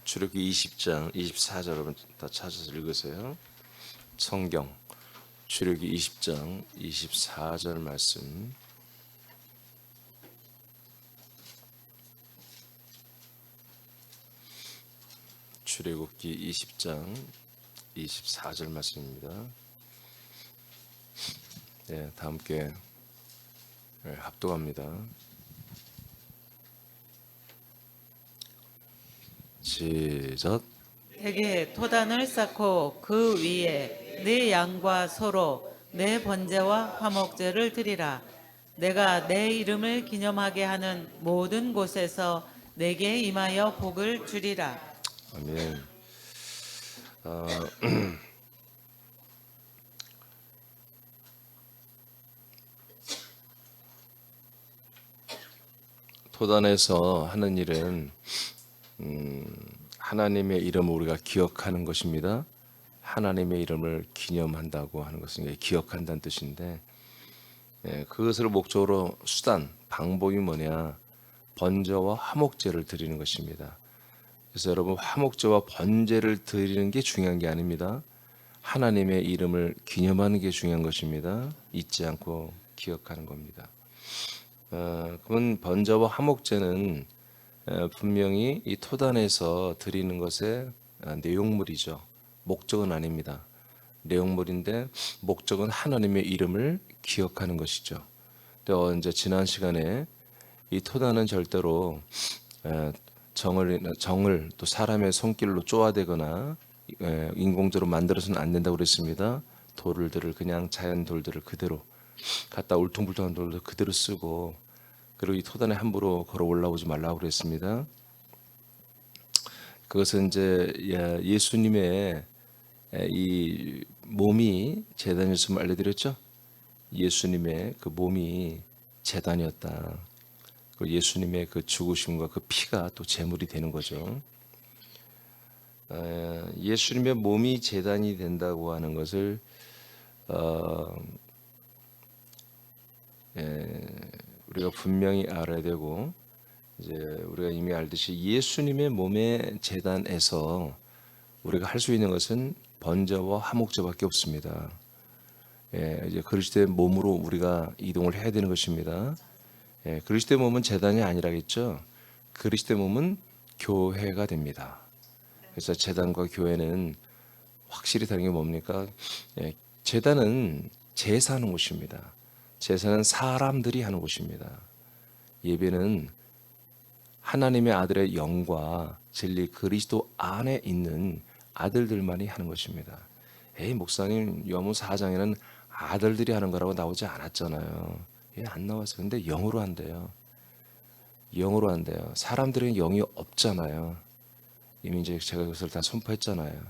출애굽기 20장 24절 여러분 다 찾아서 읽으세요. 성경 출애굽기 20장 24절 말씀. 출애굽기 20장 24절 말씀입니다. 네, 다 함께 합독합니다. 시작. 내게 토단을 쌓고 그 위에 네 양과 소로 내 번제와 화목제를 드리라. 내가 내 이름을 기념하게 하는 모든 곳에서 내게 임하여 복을 주리라. 아멘. 토단에서 하는 일은 하나님의 이름을 우리가 기억하는 것입니다. 하나님의 이름을 기념한다고 하는 것은 기억한다는 뜻인데, 그것을 목적으로 수단, 방법이 뭐냐? 번제와 화목제를 드리는 것입니다. 그래서 여러분, 화목제와 번제를 드리는 게 중요한 게 아닙니다. 하나님의 이름을 기념하는 게 중요한 것입니다. 잊지 않고 기억하는 겁니다. 그건 번제와 화목제는 분명히 이 토단에서 드리는 것의 내용물이죠. 목적은 아닙니다. 내용물인데 목적은 하나님의 이름을 기억하는 것이죠. 이제 지난 시간에 이 토단은 절대로 정을 또 사람의 손길로 쪼아대거나 인공적으로 만들어서는 안 된다고 그랬습니다. 돌들을 그냥 자연 돌들을 그대로 갖다 울퉁불퉁한 돌들 그대로 쓰고, 그리고 이 토단에 함부로 걸어 올라오지 말라고 그랬습니다. 그것은 이제 예수님의 이 몸이 제단이었음을 알려드렸죠. 예수님의 그 몸이 제단이었다. 예수님의 그 죽으심과 그 피가 또 제물이 되는 거죠. 예수님의 몸이 제단이 된다고 하는 것을 우리가 분명히 알아야 되고, 이제 우리가 이미 알듯이 예수님의 몸의 제단에서 우리가 할 수 있는 것은 번제와 화목제밖에 없습니다. 이제 그리스도의 몸으로 우리가 이동을 해야 되는 것입니다. 그리스도의 몸은 제단이 아니라겠죠. 그리스도의 몸은 교회가 됩니다. 그래서 제단과 교회는 확실히 다른 게 뭡니까? 제단은 제사하는 곳입니다. 제사는 사람들이 하는 곳입니다. 예배는 하나님의 아들의 영과 진리 그리스도 안에 있는 아들들만이 하는 것입니다. 목사님, 요한복음 4장에는 아들들이 하는 거라고 나오지 않았잖아요. 안 나왔어요. 근데 영으로 한대요. 영으로 한대요. 사람들은 영이 없잖아요. 이미 이제 제가 그것을 다 선포했잖아요.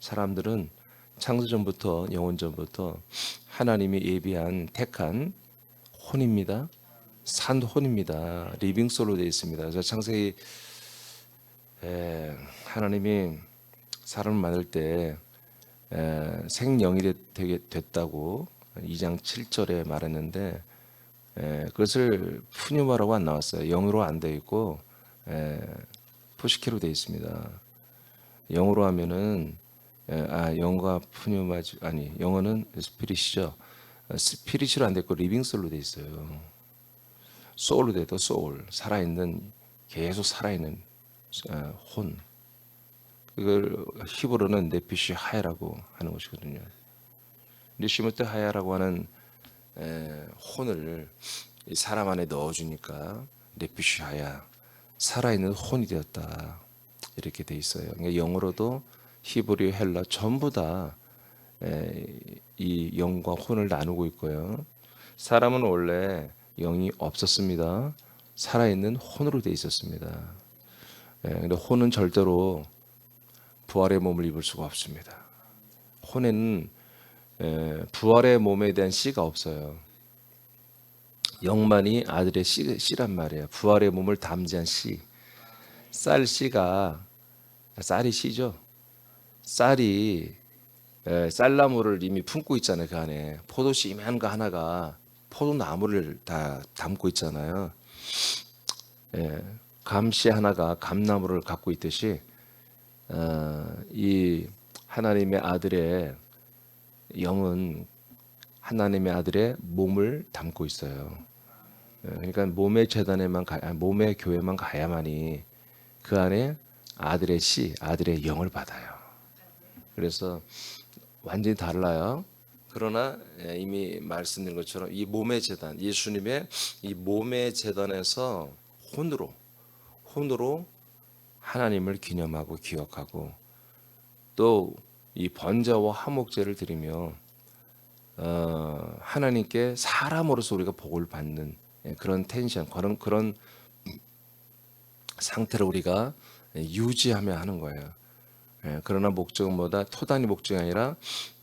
사람들은 창세전부터 영원전부터 하나님이 예비한 택한 혼입니다. 산 혼입니다. 리빙솔로 되어 있습니다. 그래서 창세기 하나님이 사람을 만들 때 생령이 되게 됐다고 2장 7절에 말했는데, 그것을 푸뉴마라고 안 나왔어요. 영으로 안 되어 있고 푸시키로 되어 있습니다. 영어로 하면은 영어가 푸뉴마 아니 영어는 스피릿이죠. 스피릿으로 안 되고 리빙솔로 되어 있어요. 소울로 돼도 소울, 살아있는, 계속 살아있는 혼. 그걸 히브리어는 네피시 하야라고 하는 것이거든요. 니시무테 하야라고 하는 혼을 이 사람 안에 넣어주니까 네피시 하야, 살아있는 혼이 되었다, 이렇게 돼 있어요. 그러니까 영어로도 히브리, 헬라 전부 다 이 영과 혼을 나누고 있고요. 사람은 원래 영이 없었습니다. 살아있는 혼으로 돼 있었습니다. 근데 혼은 절대로 부활의 몸을 입을 수가 없습니다. 혼에는 부활의 몸에 대한 씨가 없어요. 영만이 아들의 씨란 말이에요. 부활의 몸을 담지한 씨. 쌀 씨가, 쌀이 씨죠. 쌀이 쌀나무를 이미 품고 있잖아요. 그 안에 포도씨 이만한 거 하나가 포도나무를 다 담고 있잖아요. 감씨 하나가 감나무를 갖고 있듯이 이 하나님의 아들의 영은 하나님의 아들의 몸을 담고 있어요. 그러니까 몸의 재단에만 몸의 교회만 가야만이 그 안에 아들의 씨, 아들의 영을 받아요. 그래서 완전히 달라요. 그러나 이미 말씀드린 것처럼 이 몸의 재단, 예수님의 이 몸의 재단에서 혼으로 하나님을 기념하고 기억하고 또 이 번제와 화목제를 드리며 하나님께 사람으로서 우리가 복을 받는 그런 텐션, 그런 상태를 우리가 유지하며 하는 거예요. 그러나 목적은 뭐다? 토단이 목적이 아니라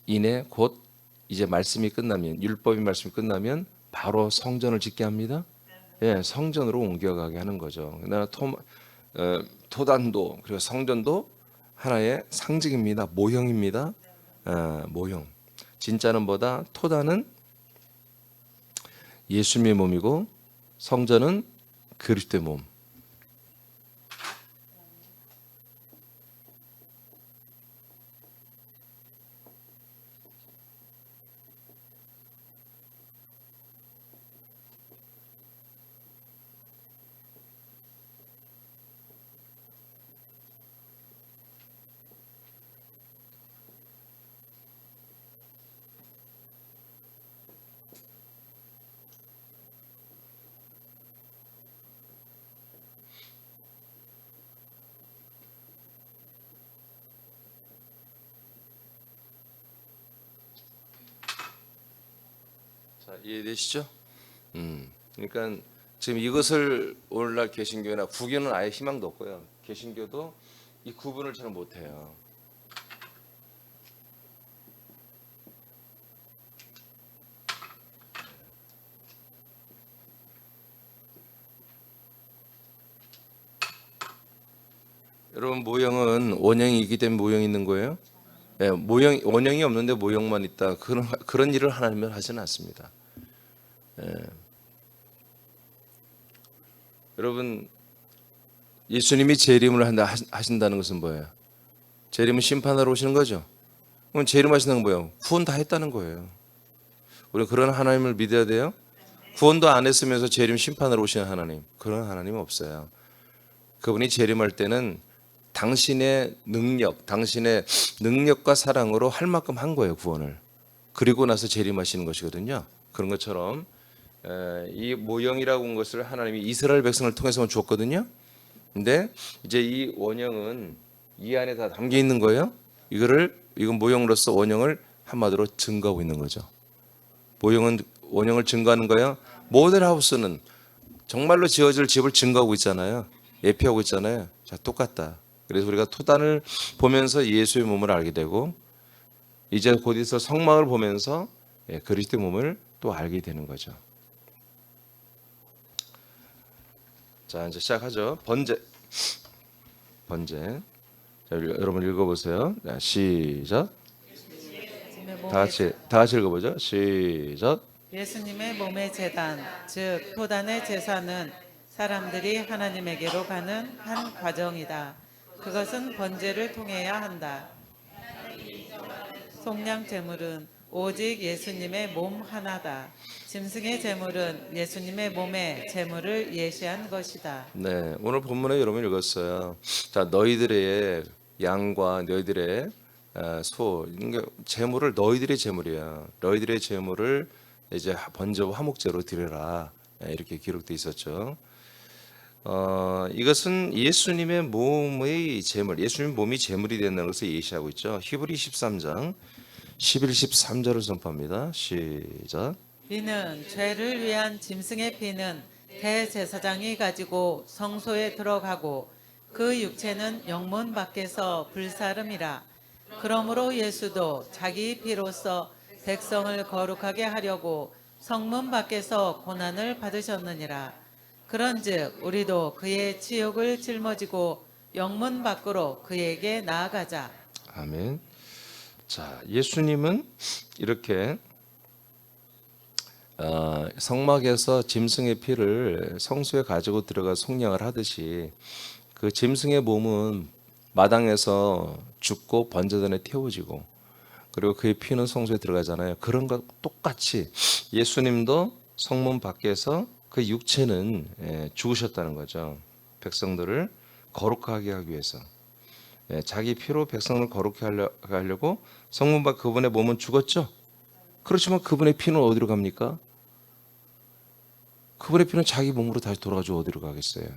이내 곧 이제 말씀이 끝나면 율법의 말씀이 끝나면 바로 성전을 짓게 합니다. 성전으로 옮겨가게 하는 거죠. 그러나 토단도 그리고 성전도 하나의 상징입니다. 모형입니다. 모형. 진짜는 뭐다? 토단은 예수님의 몸이고 성전은 그리스도의 몸. 자, 이해되시죠? 그러니까 지금 이것을 오늘날 개신교나 구교는 아예 희망도 없고요. 개신교도 이 구분을 잘 못해요. 여러분 모형은 원형이 있기 때문에 모형이 있는 거예요. 원형이 없는데 모형만 있다. 그런 일을 하나님은 하지는 않습니다. 여러분 예수님이 재림을 하신다는 것은 뭐예요? 재림은 심판하러 오시는 거죠. 그럼 재림하시는 건 뭐예요? 구원 다 했다는 거예요. 우리는 그런 하나님을 믿어야 돼요. 구원도 안 했으면서 재림 심판하러 오시는 하나님, 그런 하나님은 없어요. 그분이 재림할 때는 당신의 능력과 사랑으로 할 만큼 한 거예요, 구원을. 그리고 나서 재림하시는 것이거든요. 그런 것처럼 이 모형이라고 한 것을 하나님이 이스라엘 백성을 통해서만 줬거든요. 근데 이제 이 원형은 이 안에 다 담겨 있는 거예요. 이건 모형으로서 원형을 한마디로 증거하고 있는 거죠. 원형을 증거하는 거예요. 모델하우스는 정말로 지어질 집을 증거하고 있잖아요. 예표하고 있잖아요. 자, 똑같다. 그래서 우리가 토단을 보면서 예수의 몸을 알게 되고 이제 곧 있어 성막을 보면서 그리스도의 몸을 또 알게 되는 거죠. 자, 이제 시작하죠. 번제. 자, 여러분 읽어보세요. 자, 시작. 다 같이 읽어보죠. 시작. 예수님의 몸의 제단, 즉 토단의 제사는 사람들이 하나님에게로 가는 한 과정이다. 그것은 번제를 통해야 한다. 속량 제물은 오직 예수님의 몸 하나다. 짐승의 제물은 예수님의 몸의 제물을 예시한 것이다. 네, 오늘 본문에 여러분 읽었어요. 자, 너희들의 양과 너희들의 소, 제물을 너희들의 제물이야. 너희들의 제물을 이제 번제와 화목제로 드려라. 이렇게 기록돼 있었죠. 이것은 예수님의 몸의 제물, 예수님 몸이 제물이 된다는 것을 예시하고 있죠. 히브리 13장 11, 13절을 선포합니다. 시작. 이는 죄를 위한 짐승의 피는 대제사장이 가지고 성소에 들어가고 그 육체는 영문 밖에서 불사름이라. 그러므로 예수도 자기 피로써 백성을 거룩하게 하려고 성문 밖에서 고난을 받으셨느니라. 그런즉 우리도 그의 치욕을 짊어지고 영문 밖으로 그에게 나아가자. 아멘. 자, 예수님은 이렇게 성막에서 짐승의 피를 성소에 가지고 들어가 속량을 하듯이 그 짐승의 몸은 마당에서 죽고 번제단에 태워지고 그리고 그의 피는 성소에 들어가잖아요. 그런 것 똑같이 예수님도 성문 밖에서 그 육체는 죽으셨다는 거죠. 백성들을 거룩하게 하기 위해서. 자기 피로 백성을 거룩히 하려고 성문 밖 그분의 몸은 죽었죠. 그렇지만 그분의 피는 어디로 갑니까? 그분의 피는 자기 몸으로 다시 돌아가지고 어디로 가겠어요?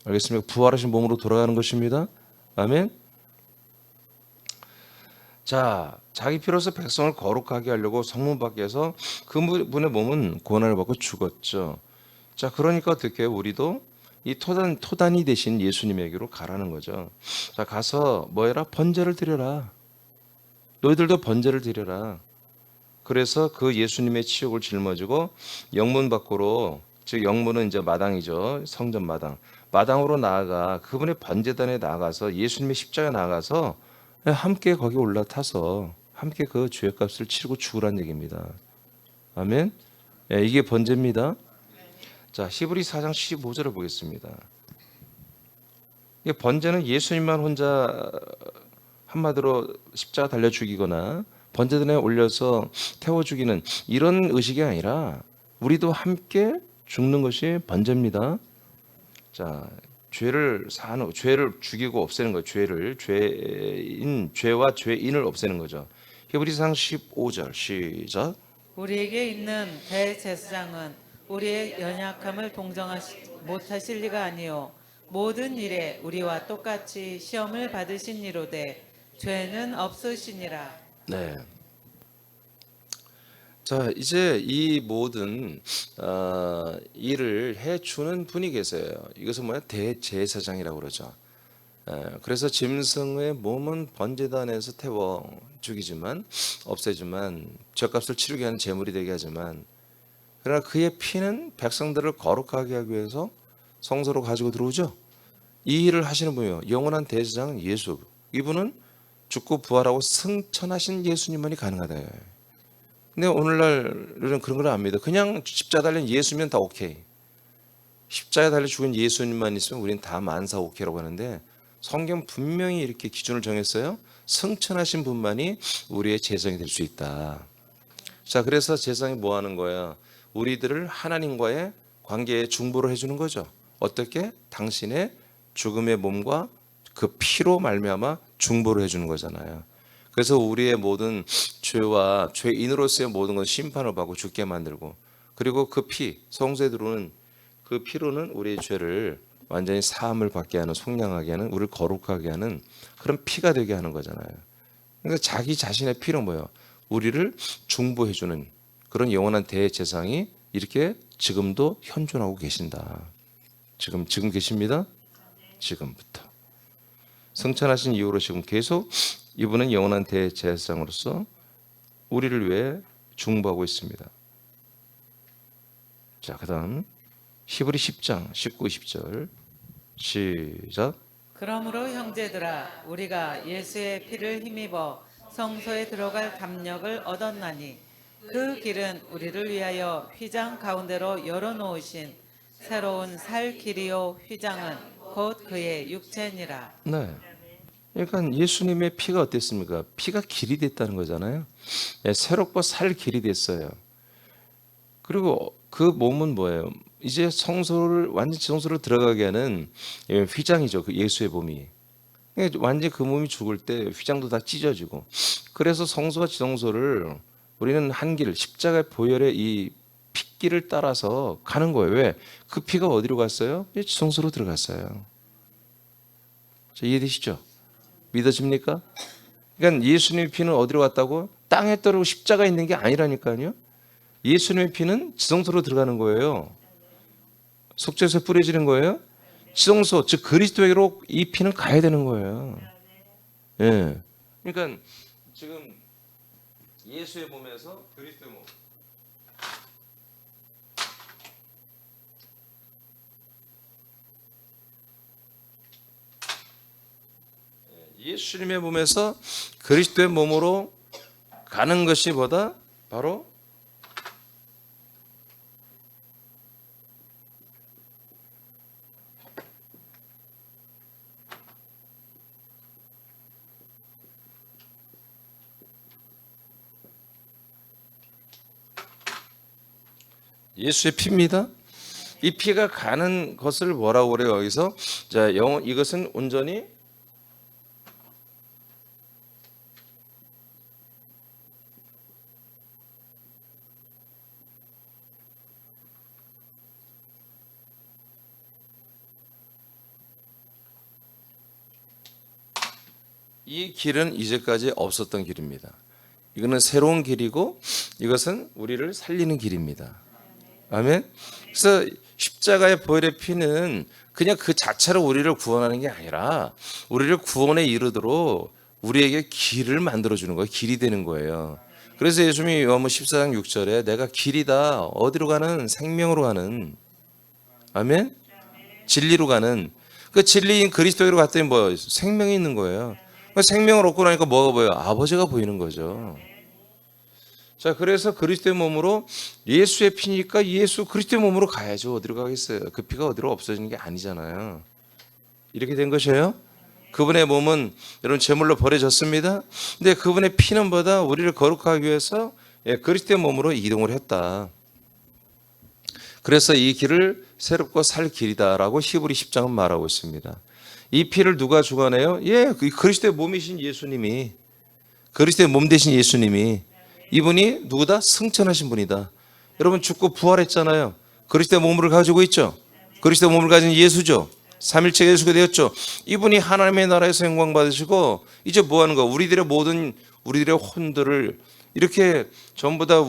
알겠습니까? 부활하신 몸으로 돌아가는 것입니다. 아멘. 자, 자기 피로서 백성을 거룩하게 하려고 성문 밖에서 그분의 몸은 고난을 받고 죽었죠. 자, 그러니까 어떻게 해요? 우리도 이 토단이 되신 예수님에게로 가라는 거죠. 자, 가서 뭐해라? 번제를 드려라. 너희들도 번제를 드려라. 그래서 그 예수님의 치욕을 짊어지고 영문 밖으로, 즉 영문은 이제 마당이죠. 성전 마당. 마당으로 나아가 그분의 번제단에 나아가서 예수님의 십자가에 나아가서 함께 거기 올라타서 함께 그 죄값을 치르고 죽으란 얘기입니다. 아멘. 이게 번제입니다. 자, 히브리 4장 15절을 보겠습니다. 이 번제는 예수님만 혼자 한마디로 십자가 달려 죽이거나 번제단에 올려서 태워 죽이는 이런 의식이 아니라 우리도 함께 죽는 것이 번제입니다. 자, 죄를 죽이고 없애는 거예요. 죄와 죄인을 없애는 거죠. 히브리상 15절 시작. 우리에게 있는 대제사장은 우리의 연약함을 동정하지 못하실 리가 아니요 모든 일에 우리와 똑같이 시험을 받으신 이로되 죄는 없으시니라. 네. 자, 이제 이 모든 일을 해주는 분이 계세요. 이것은 뭐야? 대제사장이라고 그러죠. 그래서 짐승의 몸은 번제단에서 태워 죽이지만 없애지만 죗값을 치르게 하는 제물이 되게 하지만 그러나 그의 피는 백성들을 거룩하게 하기 위해서 성소로 가지고 들어오죠. 이 일을 하시는 분이요. 영원한 대제사장 예수. 이분은 죽고 부활하고 승천하신 예수님만이 가능하다. 근데 오늘날은 그런 걸 안 믿어. 그냥 십자가 달린 예수면 다 오케이. 십자가에 달려 죽은 예수님만 있으면 우리는 다 만사 오케이라고 하는데 성경 분명히 이렇게 기준을 정했어요. 승천하신 분만이 우리의 제사장이 될 수 있다. 자, 그래서 제사장이 뭐 하는 거야? 우리들을 하나님과의 관계에 중보를 해주는 거죠. 어떻게? 당신의 죽음의 몸과 그 피로 말미암아 중보를 해주는 거잖아요. 그래서 우리의 모든 죄와 죄인으로서의 모든 건 심판을 받고 죽게 만들고 그리고 그 피, 성소에 들어오는 그 피로는 우리의 죄를 완전히 사함을 받게 하는, 속량하게 하는, 우리를 거룩하게 하는 그런 피가 되게 하는 거잖아요. 그러니까 자기 자신의 피로 뭐예요? 우리를 중보해주는 그런 영원한 대제사장이 이렇게 지금도 현존하고 계신다. 지금 계십니다. 지금부터 승천하신 이후로 지금 계속 이분은 영원한 대제사장으로서 우리를 위해 중보하고 있습니다. 자, 그다음 히브리 10장 19, 20절 시작. 그러므로 형제들아 우리가 예수의 피를 힘입어 성소에 들어갈 담력을 얻었나니 그 길은 우리를 위하여 휘장 가운데로 열어놓으신 새로운 살 길이요 휘장은 곧 그의 육체니라. 네. 그러니까 예수님의 피가 어땠습니까? 피가 길이 됐다는 거잖아요. 새롭고 살 길이 됐어요. 그리고 그 몸은 뭐예요? 이제 성소를 완전 성소로 들어가게 하는 휘장이죠. 그 예수의 몸이. 완전 그 몸이 죽을 때 휘장도 다 찢어지고. 그래서 성소와 지성소를 우리는 한 길, 십자가의 보혈의 이 핏길을 따라서 가는 거예요. 왜? 그 피가 어디로 갔어요? 지성소로 들어갔어요. 자, 이해되시죠? 믿어집니까? 그러니까 예수님의 피는 어디로 갔다고? 땅에 떨어지고 십자가에 있는 게 아니라니까요. 예수님의 피는 지성소로 들어가는 거예요. 속죄소에 뿌려지는 거예요. 지성소, 즉 그리스도에게로 이 피는 가야 되는 거예요. 예. 그러니까 지금 예수의 몸에서 그리스도의 몸. 예수님의 몸에서 그리스도의 몸으로 가는 것이 뭐다? 바로 예수의 피입니다. 이 피가 가는 것을 뭐라고 그래요? 여기서 자, 이것은 온전히 이 길은 이제까지 없었던 길입니다. 이거는 새로운 길이고 이것은 우리를 살리는 길입니다. 아멘. 그래서 십자가의 보혈의 피는 그냥 그 자체로 우리를 구원하는 게 아니라 우리를 구원에 이르도록 우리에게 길을 만들어 주는 거예요. 길이 되는 거예요. 그래서 예수님이 요한복음 14장 6절에 내가 길이다. 어디로 가는? 생명으로 가는. 아멘. 진리로 가는. 그 진리인 그리스도로 갔더니 뭐 생명이 있는 거예요. 생명을 얻고 나니까 뭐가 보여요? 아버지가 보이는 거죠. 자, 그래서 그리스도의 몸으로 예수의 피니까 예수 그리스도의 몸으로 가야죠. 어디로 가겠어요? 그 피가 어디로 없어지는 게 아니잖아요. 이렇게 된 것이에요. 그분의 몸은 여러분 제물로 버려졌습니다. 근데 그분의 피는 보다 우리를 거룩하기 위해서 그리스도의 몸으로 이동을 했다. 그래서 이 길을 새롭고 살 길이다라고 히브리 10장은 말하고 있습니다. 이 피를 누가 주관해요? 그리스도의 몸이신 예수님이, 그리스도의 몸 되신 예수님이, 이분이 누구다? 승천하신 분이다. 여러분 죽고 부활했잖아요. 그리스도의 몸을 가지고 있죠. 그리스도의 몸을 가진 예수죠. 삼일체 예수가 되었죠. 이분이 하나님의 나라에서 영광 받으시고 이제 뭐 하는 거? 우리들의 혼들을 이렇게 전부 다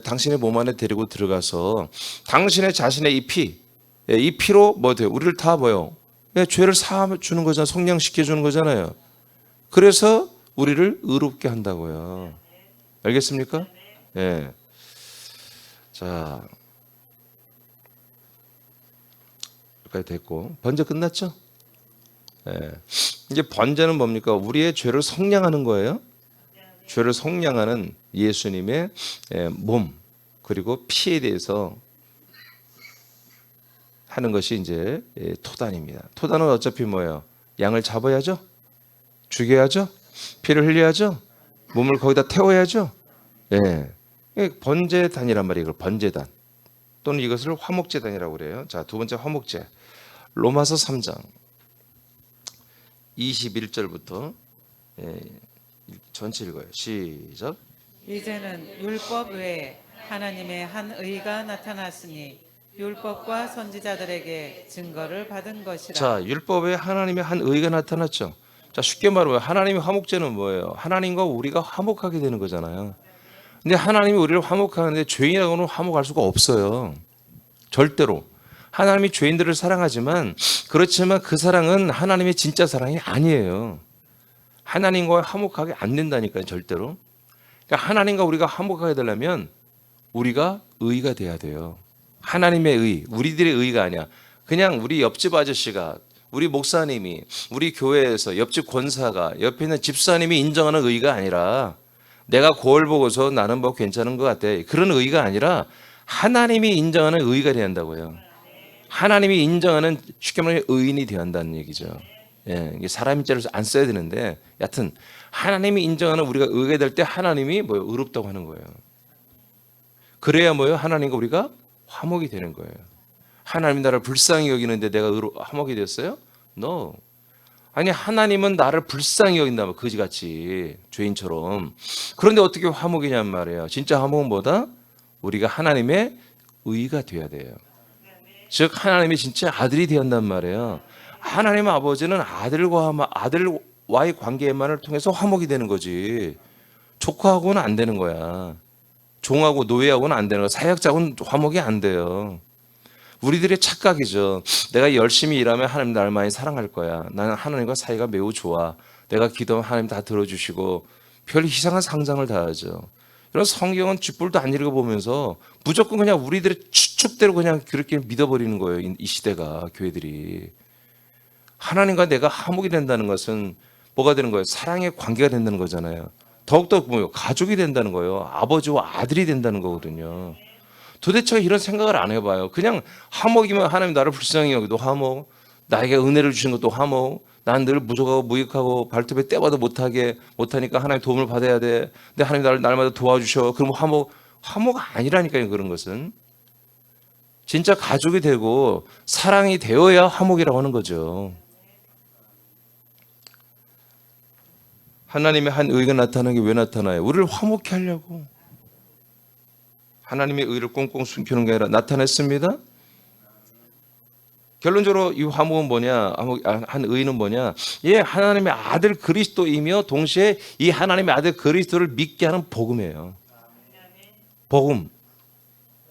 당신의 몸 안에 데리고 들어가서 당신의 자신의 이 피로 뭐 돼요? 우리를 다 뭐요? 죄를 사주는 거잖아요. 속량시켜 주는 거잖아요. 그래서 우리를 의롭게 한다고요. 알겠습니까? 예. 자, 여기까지 됐고 번제 끝났죠? 예. 이제 번제는 뭡니까? 우리의 죄를 속량하는 거예요. 죄를 속량하는 예수님의 몸 그리고 피에 대해서 하는 것이 이제 토단입니다. 토단은 어차피 뭐예요? 양을 잡아야죠. 죽여야죠. 피를 흘려야죠. 몸을 거기다 태워야죠. 번제단이란 말이에요. 이걸 번제단 또는 이것을 화목제단이라고 그래요. 자, 두 번째 화목제. 로마서 3장 21절부터 전체 읽어요. 시작. 이제는 율법 외에 하나님의 한 의가 나타났으니 율법과 선지자들에게 증거를 받은 것이라. 자, 율법에 하나님의 한 의가 나타났죠. 자, 쉽게 말하면 하나님의 화목제는 뭐예요? 하나님과 우리가 화목하게 되는 거잖아요. 근데 하나님이 우리를 화목하는데 죄인하고는 화목할 수가 없어요. 절대로. 하나님이 죄인들을 사랑하지만 그렇지만 그 사랑은 하나님의 진짜 사랑이 아니에요. 하나님과 화목하게 안 된다니까요. 절대로. 그러니까 하나님과 우리가 화목하게 되려면 우리가 의가 돼야 돼요. 하나님의 의, 우리들의 의가 아니야. 그냥 우리 옆집 아저씨가, 우리 목사님이, 우리 교회에서 옆집 권사가, 옆에 있는 집사님이 인정하는 의가 아니라 내가 거울 보고서 나는 뭐 괜찮은 것 같아. 그런 의가 아니라 하나님이 인정하는 의가 돼야 한다고요. 하나님이 인정하는 쉽게 말하면 의인이 되어야 한다는 얘기죠. 이게 사람 자를 안 써야 되는데 여하튼 하나님이 인정하는 우리가 의가 될 때 하나님이 뭐요? 의롭다고 하는 거예요. 그래야 뭐요? 하나님과 우리가 화목이 되는 거예요. 하나님이 나를 불쌍히 여기는데 내가 화목이 됐어요? No. 아니 하나님은 나를 불쌍히 여긴다면 거지같이 죄인처럼. 그런데 어떻게 화목이냔 말이에요. 진짜 화목은 뭐다? 우리가 하나님의 의가 돼야 돼요. 즉 하나님이 진짜 아들이 되었단 말이에요. 하나님 아버지는 아들과의 관계만을 통해서 화목이 되는 거지. 조카하고는 안 되는 거야. 종하고 노예하고는 안 되는 거야. 사역자하고는 화목이 안 돼요. 우리들의 착각이죠. 내가 열심히 일하면 하나님 나를 많이 사랑할 거야. 나는 하나님과 사이가 매우 좋아. 내가 기도하면 하나님 다 들어주시고 별 이상한 상상을 다 하죠. 이런 성경은 쥐뿔도 안 읽어보면서 무조건 그냥 우리들의 추측대로 그냥 그렇게 믿어버리는 거예요. 이 시대가 교회들이. 하나님과 내가 화목이 된다는 것은 뭐가 되는 거예요? 사랑의 관계가 된다는 거잖아요. 더욱더 뭐요? 가족이 된다는 거예요. 아버지와 아들이 된다는 거거든요. 도대체 이런 생각을 안 해봐요. 그냥 화목이면 하나님 나를 불쌍히 여기도 화목, 나에게 은혜를 주신 것도 화목, 난 늘 부족하고 무익하고 발톱에 때봐도 못하니까 하나님 도움을 받아야 돼. 근데 하나님 나를 날마다 도와주셔. 그럼 화목 아니라니까요. 그런 것은. 진짜 가족이 되고 사랑이 되어야 화목이라고 하는 거죠. 하나님의 한 의가 나타나는 게 왜 나타나요? 우리를 화목케 하려고. 하나님의 의를 꽁꽁 숨기는 게 아니라 나타냈습니다. 결론적으로 이 화목은 뭐냐? 한 의는 뭐냐? 예, 하나님의 아들 그리스도이며 동시에 이 하나님의 아들 그리스도를 믿게 하는 복음이에요. 복음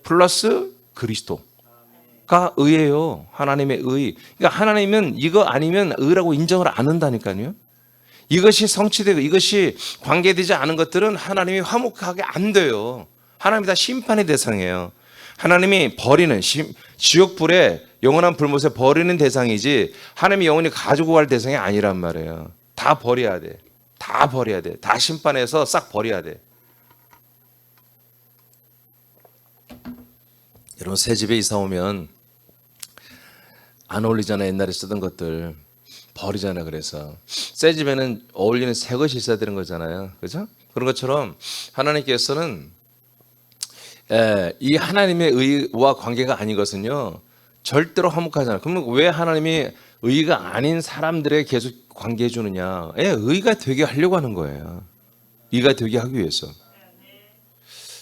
플러스 그리스도가 의예요. 하나님의 의. 그러니까 하나님은 이거 아니면 의라고 인정을 안 한다니까요. 이것이 성취되고 이것이 관계되지 않은 것들은 하나님이 화목하게 안 돼요. 하나님이 다 심판의 대상이에요. 하나님이 버리는 지옥불에 영원한 불못에 버리는 대상이지 하나님이 영원히 가지고 갈 대상이 아니란 말이에요. 다 버려야 돼. 다 버려야 돼. 다 심판해서 싹 버려야 돼. 여러분 새 집에 이사 오면 안 어울리잖아. 옛날에 쓰던 것들 버리잖아. 그래서 새 집에는 어울리는 새 것이 있어야 되는 거잖아요. 그렇죠? 그런 것처럼 하나님께서는 이 하나님의 의와 관계가 아닌 것은요 절대로 화목하잖아요. 그러면 왜 하나님이 의가 아닌 사람들에게 계속 관계해 주느냐? 의가 되게 하려고 하는 거예요. 의가 되게 하기 위해서.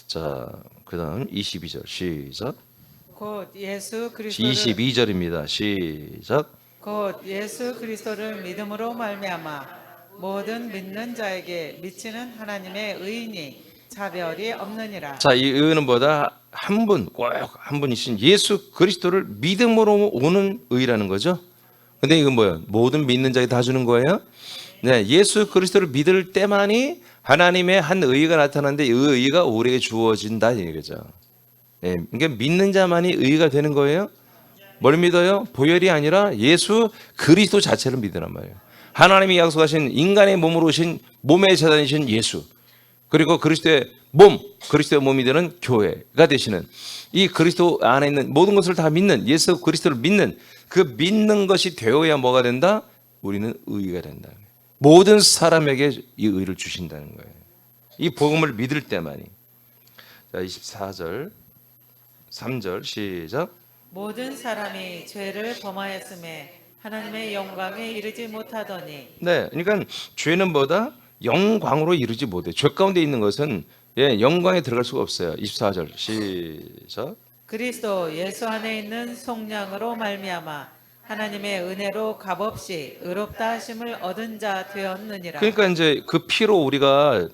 자, 그다음 22절 시작. 곧 예수 그리스도를 22절입니다. 시작. 곧 예수 그리스도를 믿음으로 말미암아 모든 믿는 자에게 미치는 하나님의 의인이 차별이 없느니라. 자, 이 의는 뭐다? 한 분, 꼭 한 분이신 예수 그리스도를 믿음으로 오는 의라는 거죠. 근데 이건 뭐예요? 모든 믿는 자에게 다 주는 거예요? 네, 예수 그리스도를 믿을 때만이 하나님의 한 의가 나타나는데 이 의가 우리에게 주어진다 이거죠. 네, 그러니까 믿는 자만이 의가 되는 거예요. 뭘 믿어요? 보혈이 아니라 예수 그리스도 자체를 믿으란 말이에요. 하나님이 약속하신 인간의 몸으로 오신 몸의 제단이신 예수, 그리고 그리스도의 몸, 그리스도의 몸이 되는 교회가 되시는 이 그리스도 안에 있는 모든 것을 다 믿는 예수 그리스도를 믿는 그 믿는 것이 되어야 뭐가 된다? 우리는 의가 된다. 모든 사람에게 이 의를 주신다는 거예요. 이 복음을 믿을 때만이. 자, 24절 3절 시작. 모든 사람이 죄를 범하였음에 하나님의 영광에 이르지 못하더니. 네, 그러니까 죄는 뭐다? 영광으로 이르지 못해. 죄 가운데 있는 것은 영광에 들어갈 수가 없어요. 24절 시작. 그리스도 예수 안에 있는 속량으로 말미암아 하나님의 은혜로 값없이 의롭다 하심을 얻은 자 되었느니라. 그러니까 이제 그 피로 우리가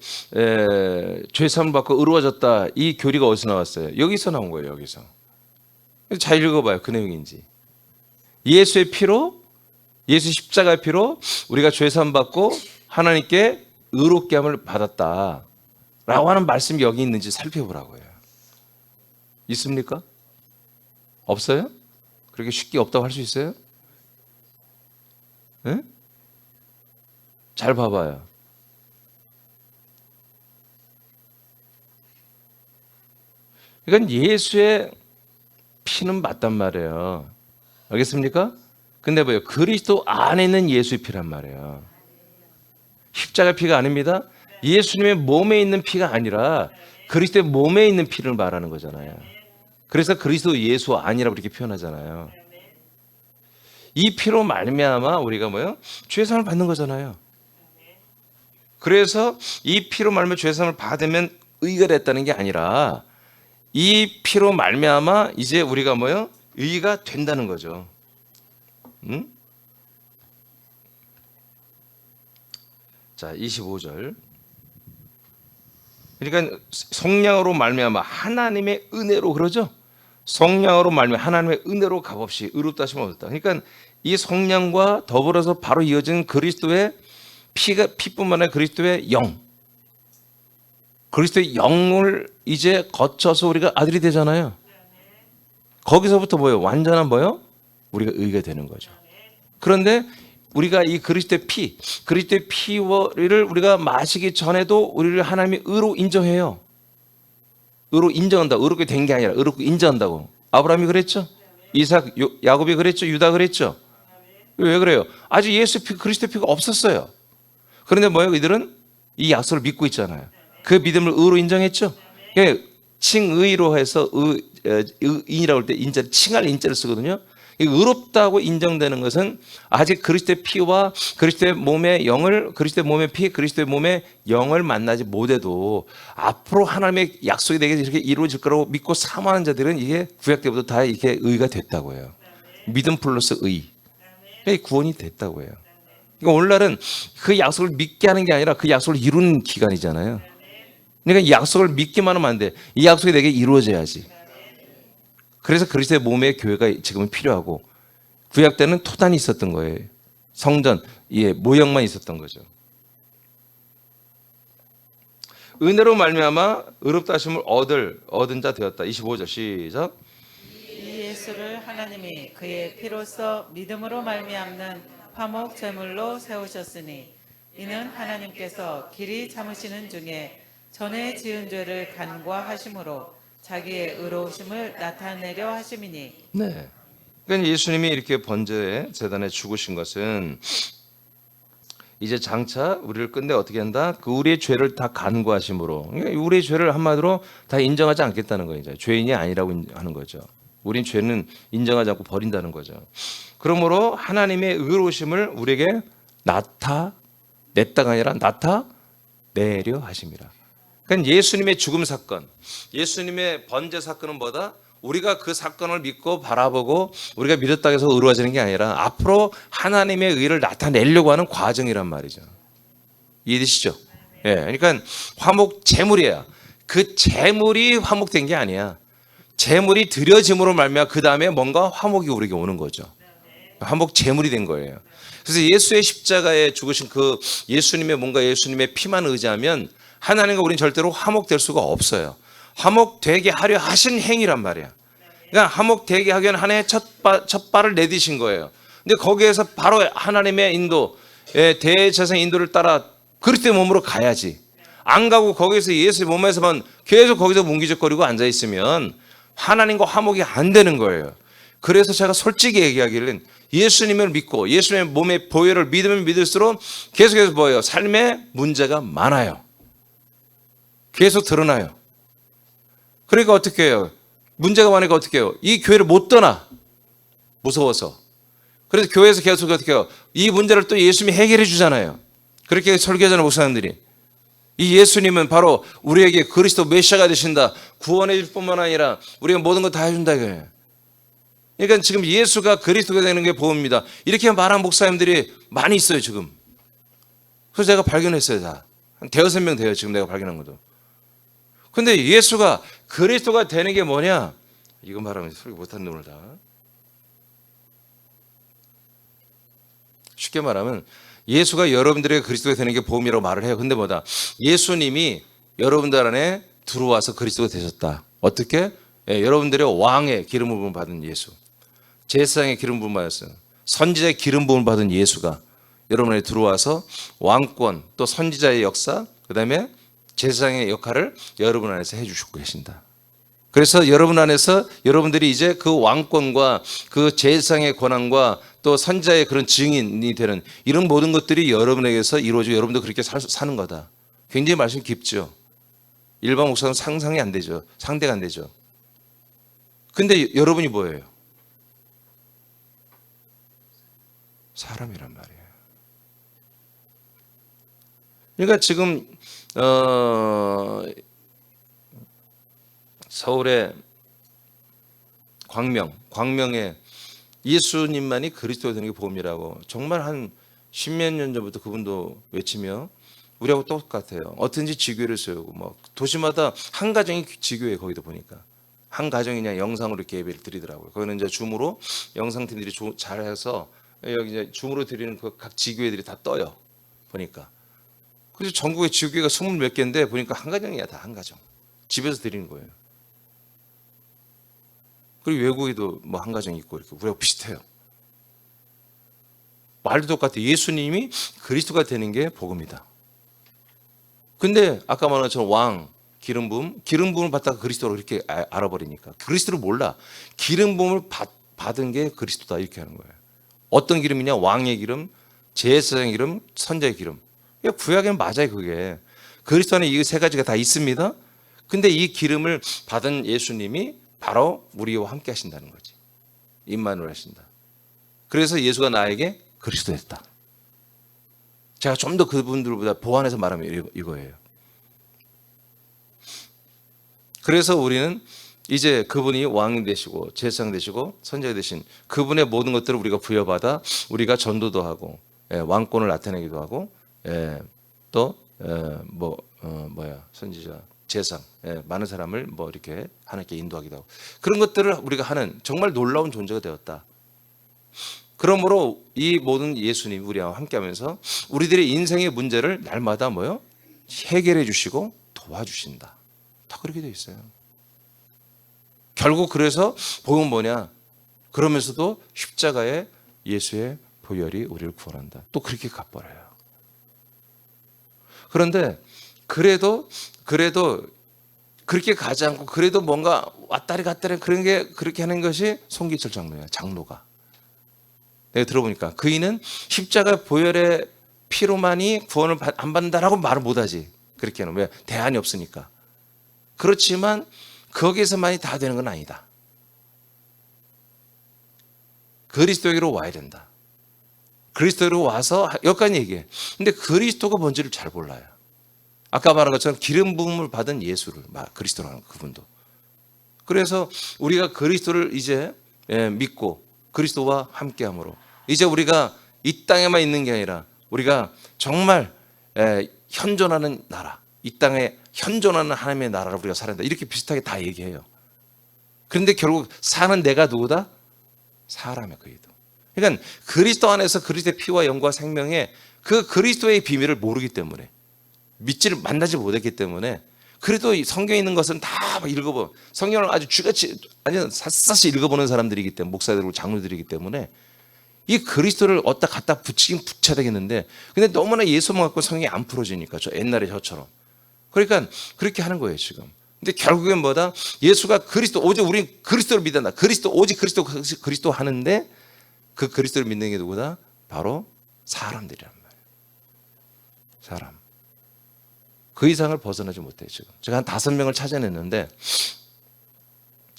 죄 사함을 받고 의로워졌다. 이 교리가 어디서 나왔어요? 여기서 나온 거예요. 여기서. 잘 읽어봐요. 그 내용인지. 예수의 피로, 예수 십자가의 피로 우리가 죄 사함 받고 하나님께 의롭게 함을 받았다 라고 하는 말씀이 여기 있는지 살펴보라고요. 있습니까? 없어요? 그렇게 쉽게 없다고 할 수 있어요? 네? 잘 봐봐요. 그러니까 예수의 피는 맞단 말이에요. 알겠습니까? 근데 뭐예요? 그리스도 안에 있는 예수의 피란 말이에요. 십자가 피가 아닙니다. 예수님의 몸에 있는 피가 아니라 그리스도의 몸에 있는 피를 말하는 거잖아요. 그래서 그리스도 예수 아니라고 이렇게 표현하잖아요. 이 피로 말미암아 우리가 뭐예요? 죄사함을 받는 거잖아요. 그래서 이 피로 말미암아 죄사함을 받으면 의가 됐다는 게 아니라 이 피로 말미암아 이제 우리가 뭐예요? 의가 된다는 거죠. 응? 자, 25절. 그러니까 성령으로 말미암아 하나님의 은혜로 그러죠. 성령으로 말미암아 하나님의 은혜로 값없이 의롭다 하심을 얻었다. 그러니까 이 성령과 더불어서 바로 이어진 그리스도의 피뿐만 아니라 그리스도의 영, 그리스도의 영을 이제 거쳐서 우리가 아들이 되잖아요. 거기서부터 뭐예요? 완전한 뭐예요? 우리가 의가 되는 거죠. 그런데 우리가 이 그리스도의 그리스도의 피를 우리가 마시기 전에도 우리를 하나님이 의로 인정해요. 의로 인정한다. 의롭게 된 게 아니라 의롭게 인정한다고. 아브라함이 그랬죠. 이삭, 야곱이 그랬죠. 유다 그랬죠. 왜 그래요? 아직 예수 피, 그리스도 피가 없었어요. 그런데 뭐예요? 이들은 이 약속을 믿고 있잖아요. 그 믿음을 의로 인정했죠. 칭의로 해서 인이라고 할 때 인자를 칭할 인자를 쓰거든요. 이 의롭다고 인정되는 것은 아직 그리스도의 피와 그리스도의 몸의 영을, 그리스도의 몸의 피, 그리스도의 몸의 영을 만나지 못해도 앞으로 하나님의 약속이 되게 이렇게 이루어질 거라고 믿고 사모하는 자들은 이게 구약 때부터 다 이렇게 의가 됐다고 해요. 믿음 플러스 의. 그러니까 구원이 됐다고 해요. 그러니까 오늘날은 그 약속을 믿게 하는 게 아니라 그 약속을 이루는 기간이잖아요. 그러니까 이 약속을 믿기만 하면 안 돼. 이 약속이 내게 이루어져야지. 그래서 그리스도의 몸의 교회가 지금은 필요하고, 구약 때는 토단이 있었던 거예요. 성전, 모형만 있었던 거죠. 은혜로 말미암아 의롭다 하심을 얻은 자 되었다. 25절 시작. 이 예수를 하나님이 그의 피로써 믿음으로 말미암는 화목 제물로 세우셨으니 이는 하나님께서 길이 참으시는 중에 전에 지은 죄를 간과하심으로 자기의 의로우심을 나타내려 하심이니. 네. 그러니까 예수님이 이렇게 번제의 제단에 죽으신 것은 이제 장차 우리를 끝내 어떻게 한다? 그 우리의 죄를 다 간과하심으로, 그러니까 우리의 죄를 한마디로 다 인정하지 않겠다는 거예요. 죄인이 아니라고 하는 거죠. 우린 죄는 인정하지 않고 버린다는 거죠. 그러므로 하나님의 의로우심을 우리에게 나타냈다가 아니라 나타내려 하심이라. 그러니까 예수님의 죽음 사건, 예수님의 번제 사건은 뭐다? 우리가 그 사건을 믿고 바라보고 우리가 믿었다고 해서 의로워지는 게 아니라 앞으로 하나님의 의를 나타내려고 하는 과정이란 말이죠. 이해되시죠? 예, 그러니까 화목 제물이에요. 그 제물이 화목된 게 아니야. 제물이 드려짐으로 말미암아 그 다음에 뭔가 화목이 우리에게 오는 거죠. 화목 제물이 된 거예요. 그래서 예수의 십자가에 죽으신 그 예수님의 뭔가 예수님의 피만 의지하면 하나님과 우리는 절대로 화목될 수가 없어요. 화목되게 하려 하신 행위란 말이야. 그러니까 화목되게 하기 위한 하나의 첫 발을 내디신 거예요. 근데 거기에서 바로 하나님의 인도, 대제사장 인도를 따라 그리스도의 몸으로 가야지. 안 가고 거기서 예수의 몸에서만 계속 거기서 뭉기적거리고 앉아있으면 하나님과 화목이 안 되는 거예요. 그래서 제가 솔직히 얘기하기를 예수님을 믿고 예수님의 몸의 보혈을 믿으면 믿을수록 계속해서 뭐예요? 삶에 문제가 많아요. 계속 드러나요. 그러니까 어떻게 해요? 문제가 많으니까 어떻게 해요? 이 교회를 못 떠나. 무서워서. 그래서 교회에서 계속 어떻게 해요? 이 문제를 또 예수님이 해결해 주잖아요. 그렇게 설교하잖아요, 목사님들이. 이 예수님은 바로 우리에게 그리스도 메시아가 되신다. 구원해 줄 뿐만 아니라 우리가 모든 거 다 해준다 이거예요. 그러니까 지금 예수가 그리스도가 되는 게 복음입니다. 이렇게 말한 목사님들이 많이 있어요, 지금. 그래서 제가 발견했어요, 다. 한 대여섯 명 돼요, 지금 내가 발견한 것도. 근데 예수가 그리스도가 되는 게 뭐냐? 이거 말하면 소리 못하는 놈을 다. 쉽게 말하면 예수가 여러분들에게 그리스도가 되는 게 복음이라고 말을 해요. 근데 뭐다? 예수님이 여러분들 안에 들어와서 그리스도가 되셨다. 어떻게? 여러분들의 왕의 기름 부음을 받은 예수, 제사장의 기름 부음을 받았어요. 선지자의 기름 부음을 받은 예수가 여러분 안에 들어와서 왕권, 또 선지자의 역사, 그 다음에 제사장의 역할을 여러분 안에서 해주시고 계신다. 그래서 여러분 안에서 여러분들이 이제 그 왕권과 그 제사장의 권한과 또 선지자의 그런 증인이 되는 이런 모든 것들이 여러분에게서 이루어지고 여러분도 그렇게 사는 거다. 굉장히 말씀이 깊죠. 일반 목사는 상상이 안 되죠. 상대가 안 되죠. 근데 여러분이 뭐예요? 사람이란 말이에요. 그러니까 지금 서울의 광명에 예수님만이 그리스도가 되는 게 복음이라고 정말 한 십몇 년 전부터 그분도 외치며 우리하고 똑같아요. 어떤지 지교를 세우고 뭐 도시마다 한 가정이 지교에 거기도 보니까 한 가정이 그냥 영상으로 이렇게 예배를 드리더라고요. 거기는 이제 줌으로 영상팀들이 잘해서 여기 이제 줌으로 드리는 그 각 지교회들이 다 떠요. 보니까. 그래서 전국에 지교회가 20몇 개인데 보니까 한 가정이야, 다 한 가정. 집에서 드리는 거예요. 그리고 외국에도 뭐 한 가정 있고 이렇게 우리하고 비슷해요. 말도 똑같아. 예수님이 그리스도가 되는 게 복음이다. 근데 아까 말한 것처럼 왕, 기름 부음을 받다가 그리스도로 이렇게 알아버리니까 그리스도를 몰라. 기름 부음을 받은 게 그리스도다 이렇게 하는 거예요. 어떤 기름이냐? 왕의 기름, 제사장의 기름, 선지자의 기름. 구약에는 맞아요, 그게. 그리스도 안에 이 세 가지가 다 있습니다. 근데 이 기름을 받은 예수님이 바로 우리와 함께 하신다는 거지. 임마누엘 하신다. 그래서 예수가 나에게 그리스도 됐다. 제가 좀 더 그분들보다 보완해서 말하면 이거예요. 그래서 우리는 이제 그분이 왕이 되시고 제사장 되시고 선지자 되신 그분의 모든 것들을 우리가 부여받아 우리가 전도도 하고 왕권을 나타내기도 하고 또 선지자 제사장 많은 사람을 뭐 이렇게 하나님께 인도하기도 하고 그런 것들을 우리가 하는 정말 놀라운 존재가 되었다. 그러므로 이 모든 예수님 우리와 함께하면서 우리들의 인생의 문제를 날마다 해결해 주시고 도와주신다. 다 그렇게 되어 있어요. 결국 그래서 복음은 뭐냐? 그러면서도 십자가의 예수의 보혈이 우리를 구원한다. 또 그렇게 갚아라요. 그런데 그래도 그렇게 가지 않고 그래도 뭔가 왔다리 갔다리 그렇게 하는 것이 송기철 장로야. 장로가. 내가 들어보니까 그이는 십자가 보혈의 피로만이 구원을 안 받는다라고 말을 못하지. 그렇게 하는 왜? 대안이 없으니까. 그렇지만 거기에서만이 다 되는 건 아니다. 그리스도에게로 와야 된다. 그리스도로 와서 여기까지 얘기해. 근데 그리스도가 뭔지를 잘 몰라요. 아까 말한 것처럼 기름 부음을 받은 예수를 그리스도라는 그분도. 그래서 우리가 그리스도를 이제 믿고 그리스도와 함께함으로 이제 우리가 이 땅에만 있는 게 아니라 우리가 정말 현존하는 나라, 이 땅에 현존하는 하나님의 나라를 우리가 살아야 된다. 이렇게 비슷하게 다 얘기해요. 그런데 결국 사는 내가 누구다? 사람의 그이도. 그러니까 그리스도 안에서 그리스도의 피와 영과 생명의 그 그리스도의 비밀을 모르기 때문에 믿지를 만나지 못했기 때문에 그래도 성경에 있는 것은 다 읽어보 성경을 아주 쥐같이 아주 샅샅이 읽어보는 사람들이기 때문에 목사들이고 장로들이기 때문에 이 그리스도를 어디다 갖다 붙이긴 붙여야 되겠는데 근데 너무나 예수만 갖고 성경이 안 풀어지니까 저 옛날에 저처럼 그러니까 그렇게 하는 거예요 지금. 근데 결국엔 뭐다? 예수가 그리스도 오직 우리 그리스도를 믿는다. 오직 그리스도 하는데 그 그리스도를 믿는 게 누구다? 바로 사람들이란 말이에요. 사람. 그 이상을 벗어나지 못해요 지금. 제가 한 5명을 찾아냈는데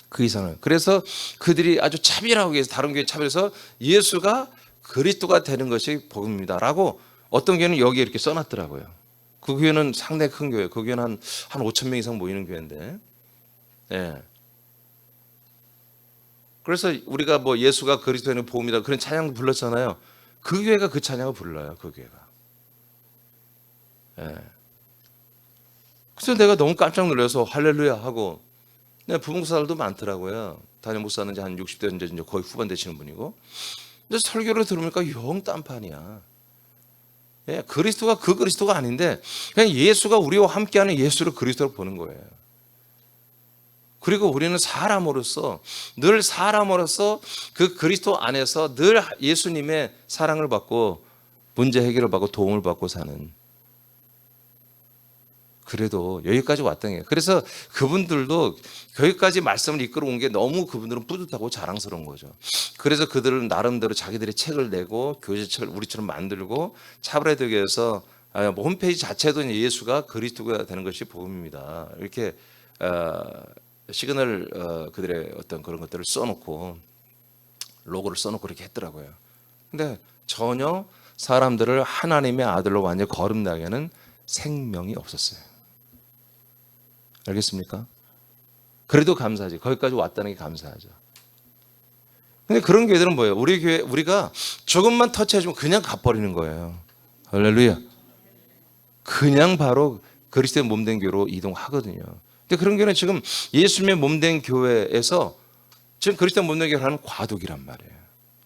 그 이상을. 그래서 그들이 아주 차별하기 위해서 다른 교회 차별해서 예수가 그리스도가 되는 것이 복음입니다라고 어떤 교회는 여기에 이렇게 써놨더라고요. 그 교회는 상당히 큰 교회. 그 교회는 한 5천 명 이상 모이는 교회인데. 예. 그래서 우리가 예수가 그리스도는 복음이다 그런 찬양 불렀잖아요. 그 교회가 그 찬양을 불러요. 그 교회가. 예. 그래서 내가 너무 깜짝 놀라서 할렐루야 하고 부목사들도 많더라고요. 담임 목사는 한 60대 이제 거의 후반 되시는 분이고. 근데 설교를 들으니까 영 딴판이야. 예, 그리스도가 그 그리스도가 아닌데 그냥 예수가 우리와 함께하는 예수를 그리스도로 보는 거예요. 그리고 우리는 사람으로서 그 그리스도 안에서 늘 예수님의 사랑을 받고 문제 해결을 받고 도움을 받고 사는 그래도 여기까지 왔던 게 그래서 그분들도 여기까지 말씀을 이끌어 온 게 너무 그분들은 뿌듯하고 자랑스러운 거죠. 그래서 그들은 나름대로 자기들의 책을 내고 교제책을 우리처럼 만들고 차별화되기 위해서 홈페이지 자체도 예수가 그리스도가 되는 것이 복음입니다. 이렇게 시그널 그들의 어떤 그런 것들을 써놓고 로고를 써놓고 이렇게 했더라고요. 근데 전혀 사람들을 하나님의 아들로 완전히 거듭나게 하는 생명이 없었어요. 알겠습니까? 그래도 감사하지. 거기까지 왔다는 게 감사하죠. 근데 그런 교회들은 뭐예요? 우리 교회, 우리가 조금만 터치해주면 그냥 가버리는 거예요. 할렐루야. 그냥 바로 그리스도의 몸된 교회로 이동하거든요. 근데 그런 교회는 지금 예수님의 몸된 교회에서 지금 그리스도의 몸된 교회를 하는 과도기란 말이에요.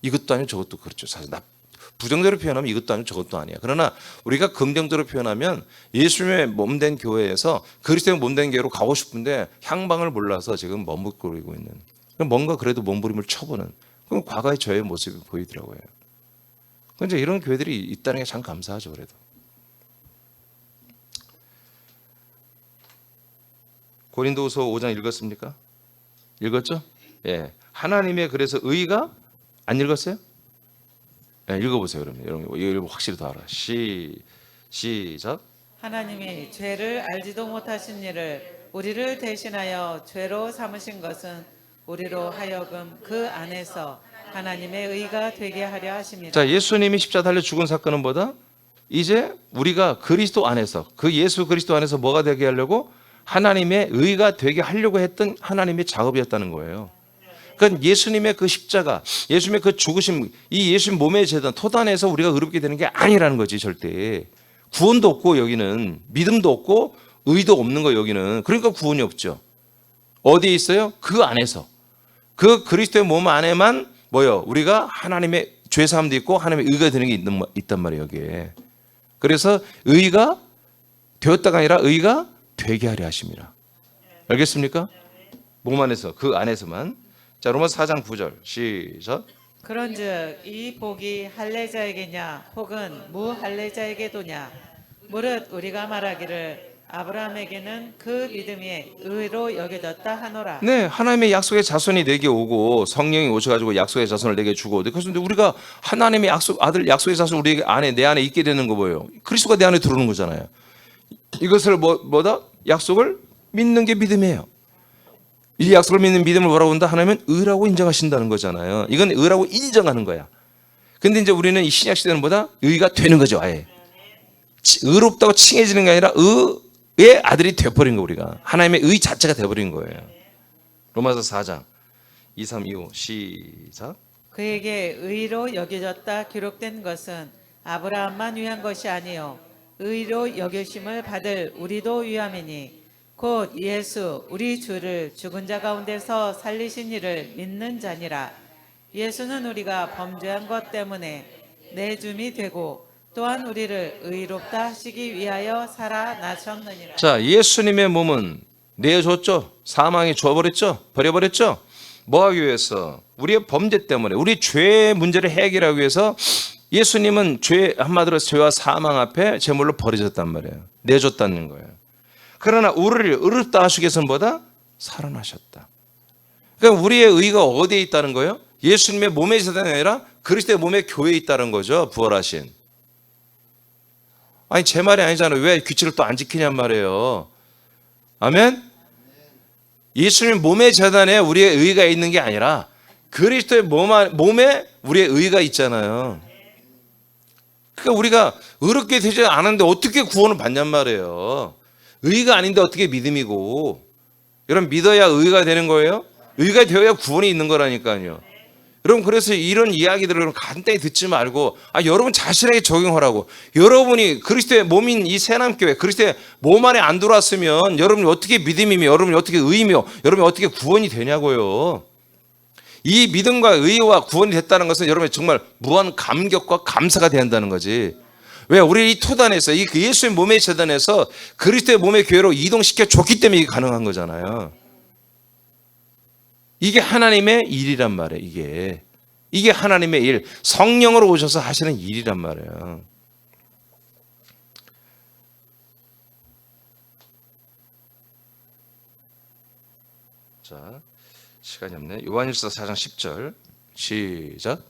이것도 아니고 저것도 그렇죠. 사실 부정적으로 표현하면 이것도 아니고 저것도 아니야. 그러나 우리가 긍정적으로 표현하면 예수님의 몸된 교회에서 그리스도의 몸된 교회로 가고 싶은데 향방을 몰라서 지금 머뭇거리고 있는 뭔가 그래도 몸부림을 쳐보는 그럼 과거의 저의 모습이 보이더라고요. 근데 이런 교회들이 있다는 게 참 감사하죠. 그래도 고린도후서 5장 읽었습니까? 읽었죠? 예. 하나님의 그래서 의가 안 읽었어요? 네, 읽어보세요. 그러면 여러분 이거 확실히 더 알아. 시작. 하나님이 죄를 알지도 못하신 이를 우리를 대신하여 죄로 삼으신 것은 우리로 하여금 그 안에서 하나님의 의가 되게 하려 하십니다. 자, 예수님이 십자가 달려 죽은 사건은 뭐다? 이제 우리가 그리스도 안에서, 그 예수 그리스도 안에서 뭐가 되게 하려고? 하나님의 의가 되게 하려고 했던 하나님의 작업이었다는 거예요. 그러니까 예수님의 그 십자가, 예수님의 그 죽으심, 이 예수님 몸의 제단, 토단에서 우리가 의롭게 되는 게 아니라는 거지, 절대. 구원도 없고 여기는 믿음도 없고 의도 없는 거 여기는. 그러니까 구원이 없죠. 어디에 있어요? 그 안에서. 그 그리스도의 몸 안에만 뭐요? 우리가 하나님의 죄사함도 있고 하나님의 의가 되는 게 있단 말이에요, 여기에. 그래서 의가 되었다가 아니라 의가 되게 하려 하십니다. 알겠습니까? 몸 안에서, 그 안에서만. 자, 로마서 4장 9절 시작. 그런즉 이 복이 할례자에게냐 혹은 무할례자에게도냐 무릇 우리가 말하기를 아브라함에게는 그 믿음이 의로 여겨졌다 하노라. 네, 하나님의 약속의 자손이 내게 오고 성령이 오셔가지고 약속의 자손을 내게 주고. 그래서 우리가 하나님의 아들 약속의 자손 우리 안에 내 안에 있게 되는 거 뭐예요? 그리스도가 내 안에 들어오는 거잖아요. 이것을 뭐다? 약속을 믿는 게 믿음이에요. 이 약속을 믿는 믿음을 뭐라고 한다? 하나님은 의라고 인정하신다는 거잖아요. 이건 의라고 인정하는 거야. 근데 이제 우리는 이 신약 시대는 뭐다? 의가 되는 거죠, 아예. 의롭다고 칭해지는 게 아니라 의의 아들이 되어버린 거, 우리가. 하나님의 의 자체가 되어버린 거예요. 로마서 4장 2, 3, 2, 5 시작. 그에게 의로 여겨졌다 기록된 것은 아브라함만 위한 것이 아니요 의로 여겨심을 받을 우리도 위함이니 곧 예수 우리 주를 죽은 자 가운데서 살리신 이를 믿는 자니라. 예수는 우리가 범죄한 것 때문에 내줌이 되고 또한 우리를 의롭다 하시기 위하여 살아나셨느니라. 자, 예수님의 몸은 내어줬죠. 사망에 주어버렸죠. 버려버렸죠. 뭐 하기 위해서? 우리의 범죄 때문에, 우리 죄의 문제를 해결하기 위해서 예수님은 한마디로 죄와 사망 앞에 제물로 버려졌단 말이에요. 내줬다는 거예요. 그러나 우리를 의롭다 하시기 위해서는 뭐다? 살아나셨다. 그러니까 우리의 의가 어디에 있다는 거예요? 예수님의 몸의 재단이 아니라 그리스도의 몸의 교회에 있다는 거죠. 부활하신. 아니, 제 말이 아니잖아요. 왜 규칙을 또 안 지키냔 말이에요. 아멘? 예수님 몸의 재단에 우리의 의가 있는 게 아니라 그리스도의 몸에 우리의 의가 있잖아요. 그러니까 우리가 의롭게 되지 않았는데 어떻게 구원을 받냔 말이에요. 의가 아닌데 어떻게 믿음이고. 여러분, 믿어야 의가 되는 거예요? 의가 되어야 구원이 있는 거라니까요. 여러분, 그래서 이런 이야기들을 간단히 듣지 말고 여러분 자신에게 적용하라고. 여러분이 그리스도의 몸인 이 새남교회, 그리스도의 몸 안에 안 들어왔으면 여러분이 어떻게 믿음이며 여러분이 어떻게 의이며 여러분이 어떻게 구원이 되냐고요. 이 믿음과 의와 구원이 됐다는 것은 여러분이 정말 무한 감격과 감사가 돼야 한다는 거지. 왜? 우리 이 토단에서 이 예수의 몸의 재단에서 그리스도의 몸의 교회로 이동시켜 줬기 때문에 이게 가능한 거잖아요. 이게 하나님의 일이란 말이에요. 이게 하나님의 일, 성령으로 오셔서 하시는 일이란 말이에요. 자, 시간이 없네. 요한일서 4장 10절 시작.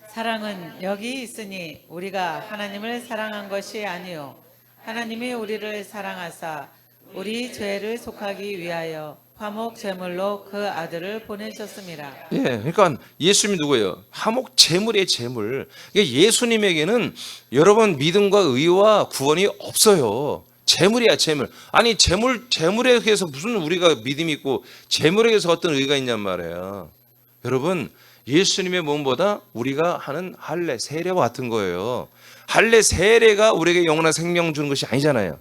사랑은 여기 있으니 우리가 하나님을 사랑한 것이 아니요 하나님이 우리를 사랑하사 우리 죄를 속하기 위하여 화목 제물로 그 아들을 보내셨습니다. 예, 그러니까 예수님이 누구예요? 화목 제물의 제물. 예수님에게는 여러분 믿음과 의와 구원이 없어요. 제물이야, 제물. 아니, 제물에 의해서 무슨 우리가 믿음이 있고 제물에 의해서 어떤 의가 있냔 말이에요. 여러분, 예수님의 몸보다 우리가 하는 할례, 세례와 같은 거예요. 할례, 세례가 우리에게 영원한 생명 주는 것이 아니잖아요.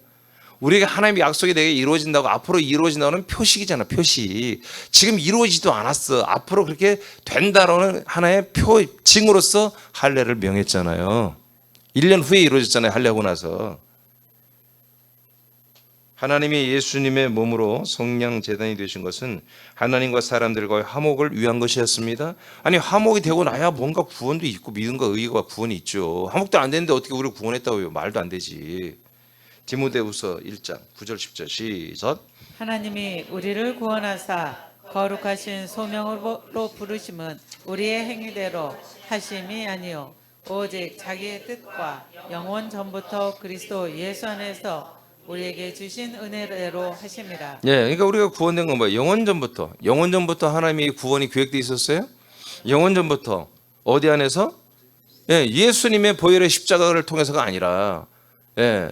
우리가 하나님의 약속이 내게 이루어진다고, 앞으로 이루어진다는 표식이잖아, 표식. 지금 이루어지지도 않았어. 앞으로 그렇게 된다라는 하나의 표징으로서 할례를 명했잖아요. 1년 후에 이루어졌잖아요, 할례하고 나서. 하나님이 예수님의 몸으로 성령 제단이 되신 것은 하나님과 사람들과의 화목을 위한 것이었습니다. 아니, 화목이 되고 나야 뭔가 구원도 있고 믿음과 의가 구원이 있죠. 화목도 안 되는데 어떻게 우리를 구원했다고요? 말도 안 되지. 디모데후서 1장 9절 10절 시작. 하나님이 우리를 구원하사 거룩하신 소명으로 부르심은 우리의 행위대로 하심이 아니요 오직 자기의 뜻과 영원 전부터 그리스도 예수 안에서 우리에게 주신 은혜대로 하심이라. 예, 그러니까 우리가 구원된 건 뭐예요? 영원전부터 하나님이 구원이 계획돼 있었어요. 영원전부터 어디 안에서? 예, 예수님의 보혈의 십자가를 통해서가 아니라, 예,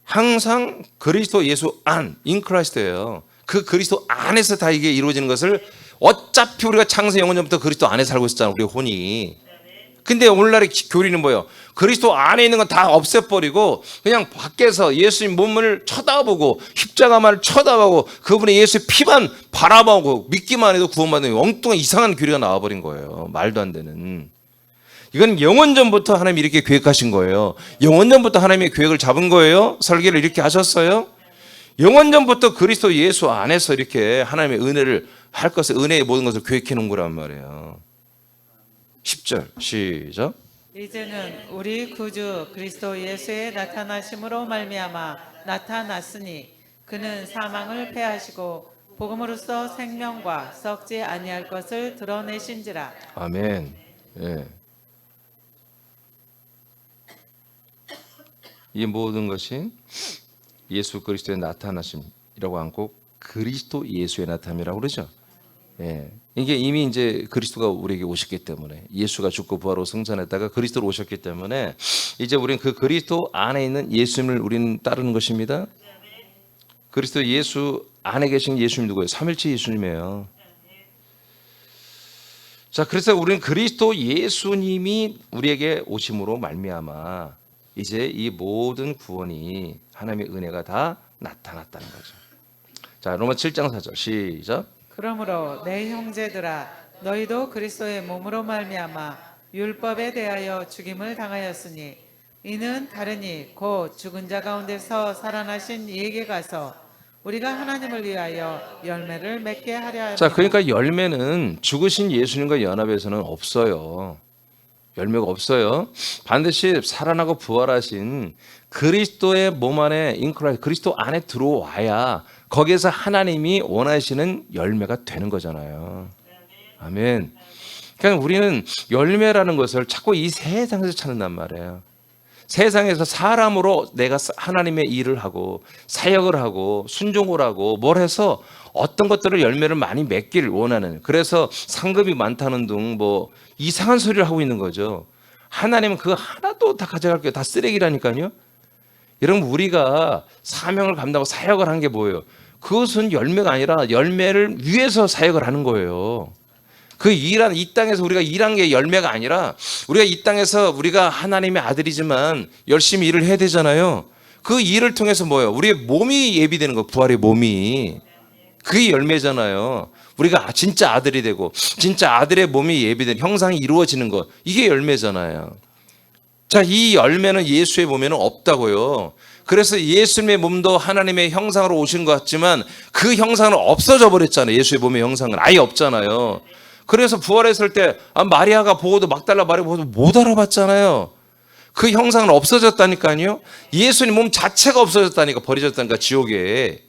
항상 그리스도 예수 안, 인크라이스트예요. 그 그리스도 안에서 다 이게 이루어지는 것을, 어차피 우리가 창세 영원전부터 그리스도 안에 살고 있었잖아요, 우리 혼이. 근데 오늘날의 교리는 뭐예요? 그리스도 안에 있는 건 다 없애버리고 그냥 밖에서 예수님 몸을 쳐다보고 십자가만 쳐다보고 그분의 예수의 피만 바라보고 믿기만 해도 구원받는 엉뚱한 이상한 교리가 나와버린 거예요. 말도 안 되는. 이건 영원전부터 하나님이 이렇게 계획하신 거예요. 영원전부터 하나님의 계획을 잡은 거예요. 설계를 이렇게 하셨어요. 영원전부터 그리스도 예수 안에서 이렇게 하나님의 은혜를 할 것을, 은혜의 모든 것을 계획해 놓은 거란 말이에요. 10절 시작. 이제는 우리 구주 그리스도 예수의 나타나심으로 말미암아 나타났으니 그는 사망을 패하시고 복음으로써 생명과 썩지 아니할 것을 드러내신지라. 아멘. 예. 이 모든 것이 예수 그리스도의 나타나심이라고 하고 그리스도 예수의 나타남이라고 그러죠. 예. 이게 이미 이제 그리스도가 우리에게 오셨기 때문에, 예수가 죽고 부활로 승천했다가 그리스도로 오셨기 때문에 이제 우리는 그 그리스도 안에 있는 예수님을 우리는 따르는 것입니다. 그리스도 예수 안에 계신 예수님 누구예요? 삼일체 예수님이에요. 자, 그래서 우리는 그리스도 예수님이 우리에게 오심으로 말미암아 이제 이 모든 구원이 하나님의 은혜가 다 나타났다는 거죠. 자, 로마 7장 4절 시작. 그러므로 내 형제들아 너희도 그리스도의 몸으로 말미암아 율법에 대하여 죽임을 당하였으니 이는 다르니 곧 죽은 자 가운데서 살아나신 이에게 가서 우리가 하나님을 위하여 열매를 맺게 하려 합니다. 자, 그러니까 열매는 죽으신 예수님과 연합해서는 없어요. 열매가 없어요. 반드시 살아나고 부활하신 그리스도의 몸 안에 인크라이스트, 그리스도 안에 들어와야 거기에서 하나님이 원하시는 열매가 되는 거잖아요. 아멘. 그러니까 우리는 열매라는 것을 자꾸 이 세상에서 찾는단 말이에요. 세상에서 사람으로 내가 하나님의 일을 하고 사역을 하고 순종을 하고 뭘 해서 어떤 것들을 열매를 많이 맺기를 원하는, 그래서 상급이 많다는 등 뭐 이상한 소리를 하고 있는 거죠. 하나님은 그거 하나도 다 가져갈 게 다 쓰레기라니까요. 여러분, 우리가 사명을 감당하고 사역을 한 게 뭐예요? 그것은 열매가 아니라 열매를 위해서 사역을 하는 거예요. 그 일한, 이 땅에서 우리가 일한 게 열매가 아니라 우리가 이 땅에서 우리가 하나님의 아들이지만 열심히 일을 해야 되잖아요. 그 일을 통해서 뭐예요? 우리의 몸이 예비되는 거, 부활의 몸이. 그게 열매잖아요. 우리가 진짜 아들이 되고 진짜 아들의 몸이 예비된 형상이 이루어지는 것, 이게 열매잖아요. 자, 이 열매는 예수의 몸에는 없다고요. 그래서 예수님의 몸도 하나님의 형상으로 오신 것 같지만 그 형상은 없어져 버렸잖아요. 예수의 몸의 형상은 아예 없잖아요. 그래서 부활했을 때 마리아가 보고도, 막달라 마리아 보고도 못 알아봤잖아요. 그 형상은 없어졌다니까요. 예수님 몸 자체가 없어졌다니까, 버려졌다니까, 지옥에.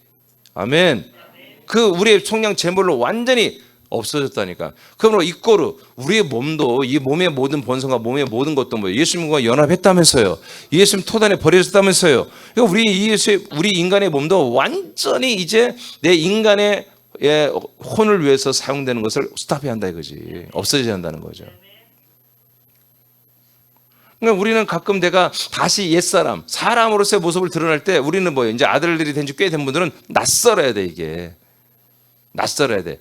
아멘. 그 우리의 속량 제물로 완전히 없어졌다니까. 그러므로 이꼬르 우리의 몸도, 이 몸의 모든 본성과 몸의 모든 것도 뭐 예수님과 연합했다면서요. 예수님 토단에 버려졌다면서요. 그러니까 우리 인간의 몸도 완전히 이제 내 인간의 혼을 위해서 사용되는 것을 스탑해야 한다 이거지. 없어져야 한다는 거죠. 그러니까 우리는 가끔 내가 다시 옛사람, 사람으로서의 모습을 드러낼 때 우리는 뭐예요? 이제 아들들이 된 지 꽤 된 분들은 낯설어야 돼, 이게. 낯설어야 돼.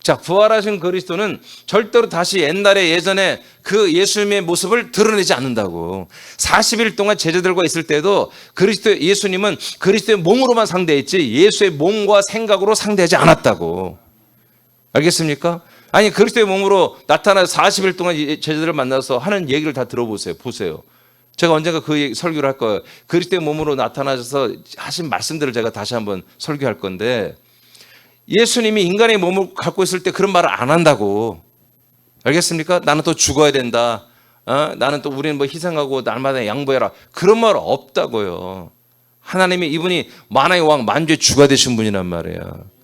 자, 부활하신 그리스도는 절대로 다시 옛날에 예전에 그 예수님의 모습을 드러내지 않는다고. 40일 동안 제자들과 있을 때도 예수님은 그리스도의 몸으로만 상대했지 예수의 몸과 생각으로 상대하지 않았다고. 알겠습니까? 아니, 그리스도의 몸으로 나타나서 40일 동안 제자들을 만나서 하는 얘기를 다 들어보세요. 보세요. 제가 언젠가 그 설교를 할 거예요. 그리스도의 몸으로 나타나셔서 하신 말씀들을 제가 다시 한번 설교할 건데, 예수님이 인간의 몸을 갖고 있을 때 그런 말을 안 한다고. 알겠습니까? 나는 또 죽어야 된다. 나는 또 우리는 뭐 희생하고 날마다 양보해라. 그런 말 없다고요. 하나님이, 이분이 만왕의 왕 만주의 주가 되신 분이란 말이에요.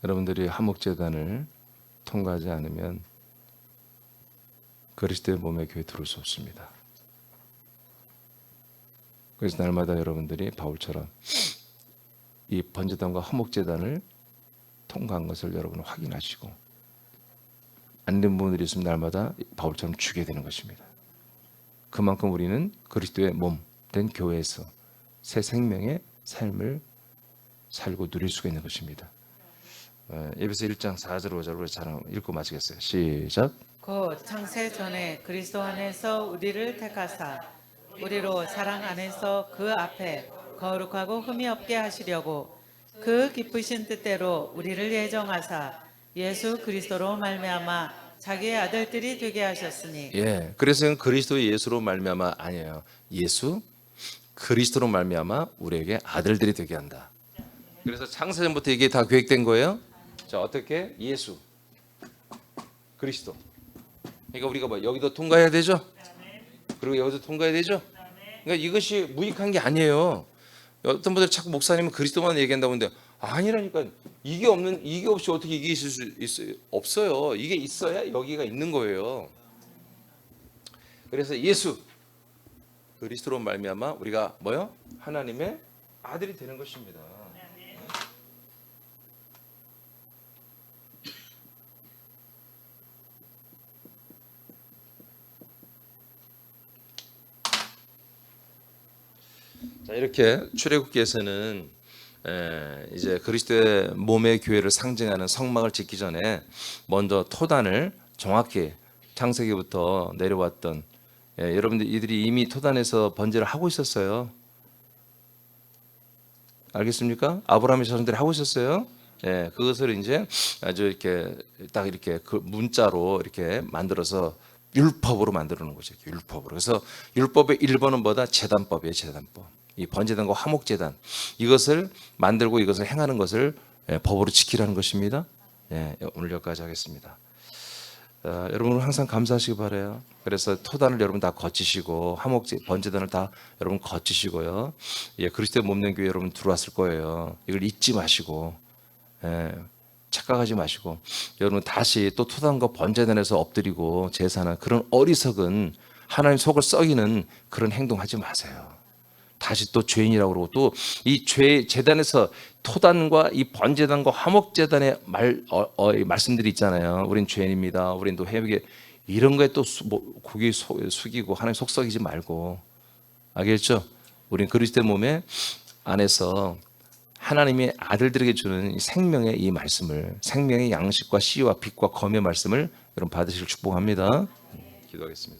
여러분들이 화목제단을 통과하지 않으면 그리스도의 몸에 교회 들어올 수 없습니다. 그래서 날마다 여러분들이 바울처럼 이 번제단과 화목제단을 통과한 것을 여러분 확인하시고 안 된 부분들이 있으면 날마다 바울처럼 주게 되는 것입니다. 그만큼 우리는 그리스도의 몸 된 교회에서 새 생명의 삶을 살고 누릴 수가 있는 것입니다. 에베소 1장 4절 5절로 잘 읽고 마치겠어요. 시작. 곧 창세 전에 그리스도 안에서 우리를 택하사 우리로 사랑 안에서 그 앞에 거룩하고 흠이 없게 하시려고 그 기쁘신 뜻대로 우리를 예정하사 예수 그리스도로 말미암아 자기의 아들들이 되게 하셨으니. 예, 그래서 그리스도의 예수로 말미암아 아니에요. 예수 그리스도로 말미암아 우리에게 아들들이 되게 한다. 그래서 창세전부터 이게 다 계획된 거예요. 자, 어떻게? 예수 그리스도. 그러니까 우리가 뭐 여기도 통과해야 되죠. 그리고 여기도 통과해야 되죠. 그러니까 이것이 무익한 게 아니에요. 어떤 분들이 자꾸 목사님은 그리스도만 얘기한다고 하는데 아니라니까. 이게 없이 어떻게 이게 있을 수 있어요? 없어요. 이게 있어야 여기가 있는 거예요. 그래서 예수 그리스도로 말미암아 우리가 뭐요? 하나님의 아들이 되는 것입니다. 자, 이렇게 출애굽기에서는 이제 그리스도의 몸의 교회를 상징하는 성막을 짓기 전에 먼저 토단을 정확히 창세기부터 내려왔던 여러분들 이들이 이미 토단에서 번제를 하고 있었어요. 알겠습니까? 아브라함의 자손들이 하고 있었어요. 예, 그것을 이제 아주 이렇게 딱 이렇게 그 문자로 이렇게 만들어서 율법으로 만들어 놓은 거죠. 율법으로. 그래서 율법의 1번은 뭐다? 제단법이에요. 제단법. 이 번제단과 화목제단 이것을 만들고 이것을 행하는 것을 법으로 지키라는 것입니다. 예, 오늘 여기까지 하겠습니다. 여러분 항상 감사하시기 바라요. 그래서 토단을 여러분 다 거치시고 번제단을 다 여러분 거치시고요. 예, 그리스도의 몸된 교회 여러분 들어왔을 거예요. 이걸 잊지 마시고 착각하지 마시고 여러분 다시 또 토단과 번제단에서 엎드리고 제사하는 그런 어리석은 하나님 속을 썩이는 그런 행동하지 마세요. 다시 또 죄인이라고 그러고 또 이 제단에서 토단과 이 번제단과 화목제단의 말씀들이 있잖아요. 우린 죄인입니다. 우린 또 회개 이런 거에 또 고개 숙이고 하나님 속 썩이지 말고 알겠죠? 우린 그리스도의 몸에 안에서 하나님의 아들들에게 주는 생명의 이 말씀을 생명의 양식과 씨와 빛과 검의 말씀을 여러분 받으시길 축복합니다. 기도하겠습니다.